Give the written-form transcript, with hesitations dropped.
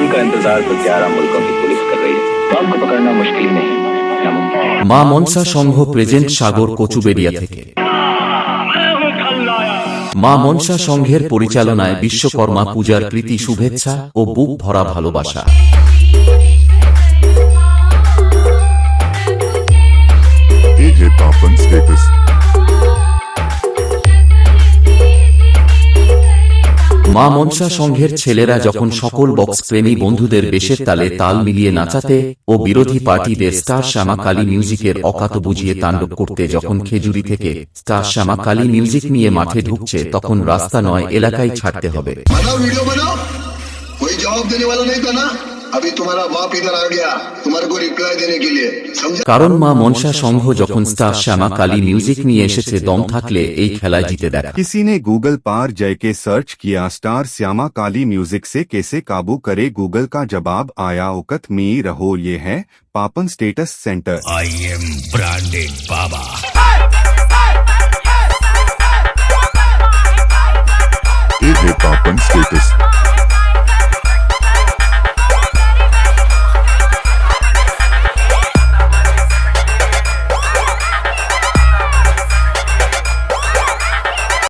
पैगाम का इंतजार तो 11 मुल्कों की पुलिस कर रही है। तो आपको पकड़ना मुश्किल नहीं, नामुमकिन। মা মনসা সংঘ প্রেজেন্ট সাগর কচুবেড়িয়া থেকে। মা মনসা সংঘের পরিচালনায় বিশ্বকর্মা পূজার প্রীতি শুভেচ্ছা ও বুক ভরা ভালোবাসা। ये है पापन स्टेटस। মা মনসা সংঘের ছেলেরা যখন সকল বক্স প্রেমী বন্ধুদের বেশের তালে তাল মিলিয়ে নাচাতে ও বিরোধী পার্টিদের স্টার শ্যামা কালী মিউজিকের অকাত বুঝিয়ে তাণ্ডব করতে যখন খেজুরি থেকে স্টার শ্যামা কালী মিউজিক নিয়ে মাঠে ঢুকছে, তখন রাস্তা নয় এলাকায় ছাড়তে হবে। बनाओ वीडियो बनाओ, कोई जवाब देने वाला नहीं था ना। अभी तुम्हारा बाप इधर आ गया तुम्हारे को रिप्लाई देने के लिए, समझा। কারণ মা মনসা সংঘ যখন স্টার শ্যামা কালী মিউজিক নিয়ে এসেছে, দম থাকলে এই খেলায় জিতে দেখা। किसी ने गूगल पर जय के सर्च किया स्टार श्यामा काली म्यूजिक से कैसे काबू करे, गूगल का जवाब आया औकत में रहो। ये है पापन status centre. I am branded Baba. ये है पापन स्टेटस।